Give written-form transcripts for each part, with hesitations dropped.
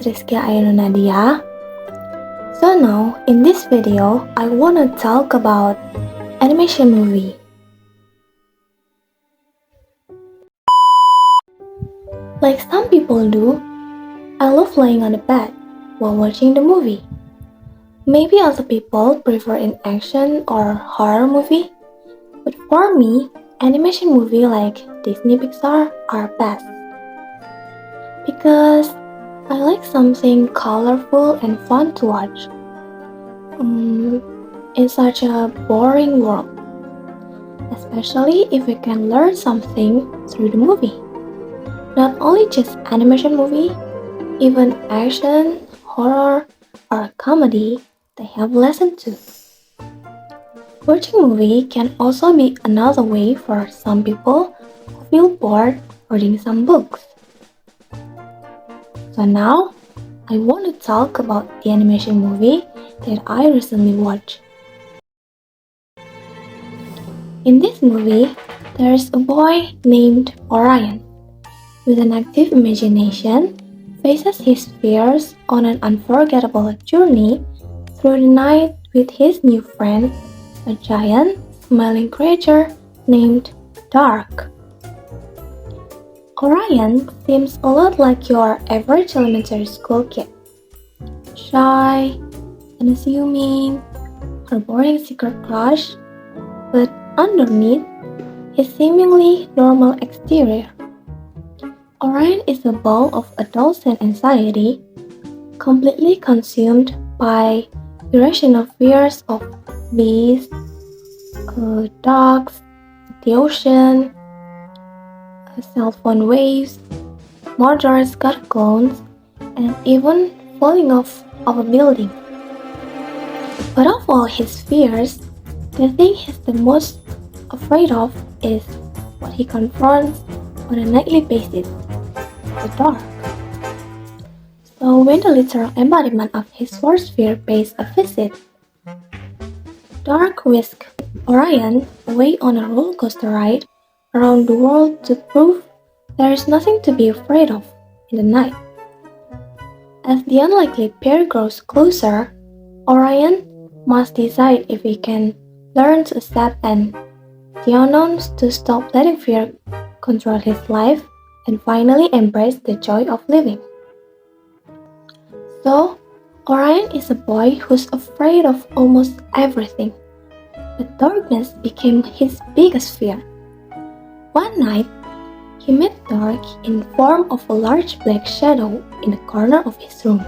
Rizkia, Ainun, Nadia. So now, in this video, I want to talk about animation movie. Like some people do, I love lying on the bed while watching the movie. Maybe other people prefer an action or horror movie, but for me, animation movie like Disney Pixar are best. Because I like something colorful and fun to watch. In such a boring world, especially if we can learn something through the movie. Not only just animation movie, even action, horror, or comedy, they have lesson too. Watching movie can also be another way for some people who feel bored reading some books. So now, I want to talk about the animation movie that I recently watched. In this movie, there is a boy named Orion. With an active imagination, faces his fears on an unforgettable journey through the night with his new friend, a giant, smiling creature named Dark. Orion seems a lot like your average elementary school kid. Shy, unassuming, or boring secret crush, but underneath his seemingly normal exterior. Orion is a ball of adolescent anxiety, completely consumed by irrational fears of bees, dogs, the ocean, cell phone waves, murderous catacombs, and even falling off of a building. But of all his fears, the thing he's the most afraid of is what he confronts on a nightly basis, the dark. So when the literal embodiment of his worst fear pays a visit, Dark whisks Orion away on a roller coaster ride around the world to prove there is nothing to be afraid of in the night. As the unlikely pair grows closer, Orion must decide if he can learn to accept and the unknown, to stop letting fear control his life and finally embrace the joy of living. So, Orion is a boy who's afraid of almost everything, but darkness became his biggest fear. One night, he met Dark in the form of a large black shadow in the corner of his room.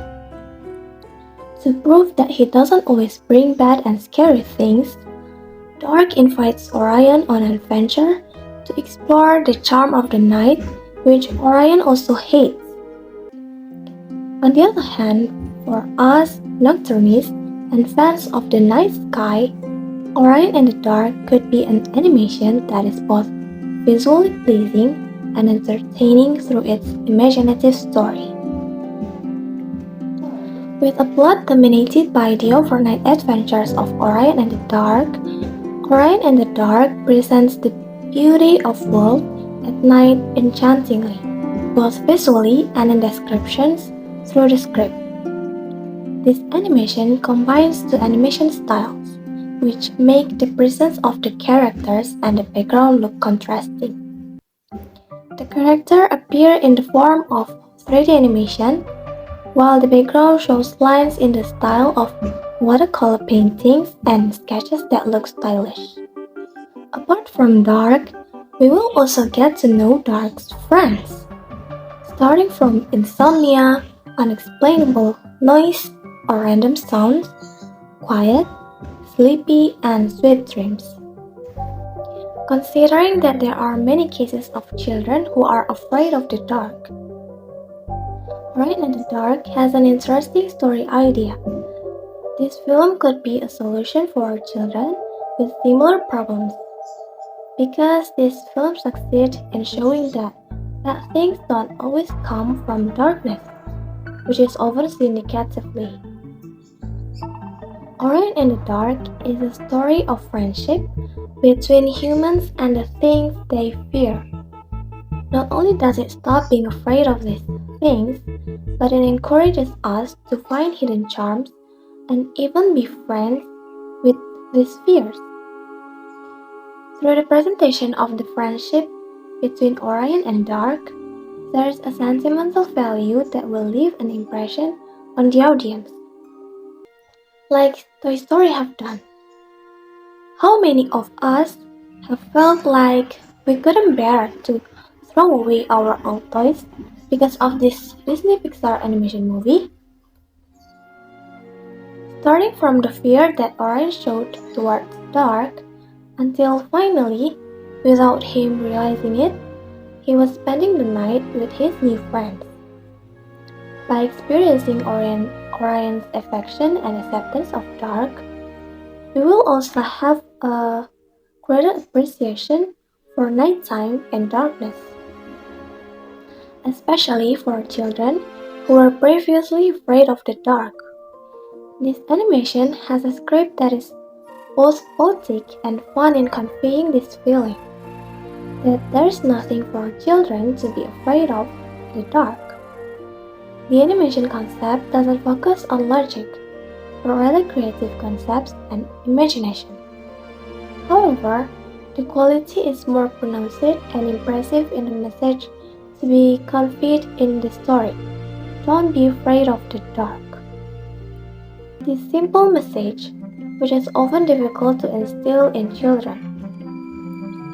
To prove that he doesn't always bring bad and scary things, Dark invites Orion on an adventure to explore the charm of the night, which Orion also hates. On the other hand, for us nocturnists and fans of the night sky, Orion and the Dark could be an animation that is both visually pleasing and entertaining through its imaginative story. With a plot dominated by the overnight adventures of Orion and the Dark, Orion and the Dark presents the beauty of world at night enchantingly, both visually and in descriptions through the script. This animation combines two animation styles, which make the presence of the characters and the background look contrasting. The characters appear in the form of 3D animation, while the background shows lines in the style of watercolor paintings and sketches that look stylish. Apart from Dark, we will also get to know Dark's friends, starting from insomnia, unexplainable noise or random sounds, quiet, sleepy, and sweet dreams. Considering that there are many cases of children who are afraid of the dark, Orion and the Dark has an interesting story idea. This film could be a solution for children with similar problems, because this film succeeds in showing that bad things don't always come from darkness, which is often seen negatively. Orion and the Dark is a story of friendship between humans and the things they fear. Not only does it stop being afraid of these things, but it encourages us to find hidden charms and even be friends with these fears. Through the presentation of the friendship between Orion and Dark, there is a sentimental value that will leave an impression on the audience, like Toy Story have done. How many of us have felt like we couldn't bear to throw away our old toys because of this Disney Pixar animation movie? Starting from the fear that Orion showed towards Dark, until finally, without him realizing it, he was spending the night with his new friends. By experiencing Orion's affection and acceptance of Dark, we will also have a greater appreciation for nighttime and darkness, especially for children who were previously afraid of the dark. This animation has a script that is both poetic and fun in conveying this feeling, that there's nothing for children to be afraid of in the dark. The animation concept doesn't focus on logic, but rather creative concepts and imagination. However, the quality is more pronounced and impressive in the message to be conveyed in the story. Don't be afraid of the dark. This simple message, which is often difficult to instill in children,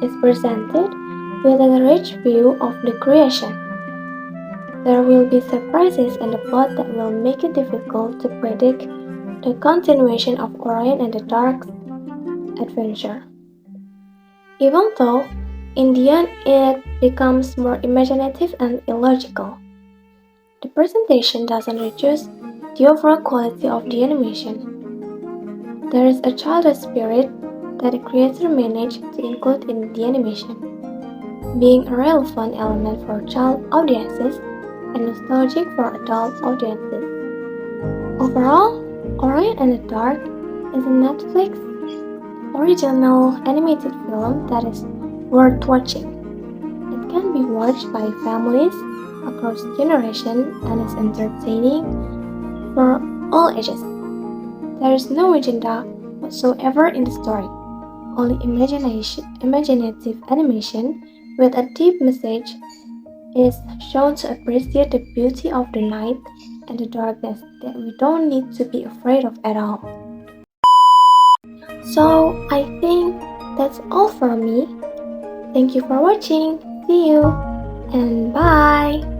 is presented with a rich view of the creation. There will be surprises in the plot that will make it difficult to predict the continuation of Orion and the Dark's adventure. Even though, in the end, it becomes more imaginative and illogical. The presentation doesn't reduce the overall quality of the animation. There is a childish spirit that the creator managed to include in the animation, being a relevant element for child audiences and nostalgic for adult audiences. Overall, Orion and the Dark is a Netflix original animated film that is worth watching. It can be watched by families across generations and is entertaining for all ages. There is no agenda whatsoever in the story, only imaginative animation with a deep message is shown to appreciate the beauty of the night and the darkness that we don't need to be afraid of at all. So, I think that's all from me. Thank you for watching. See you and bye.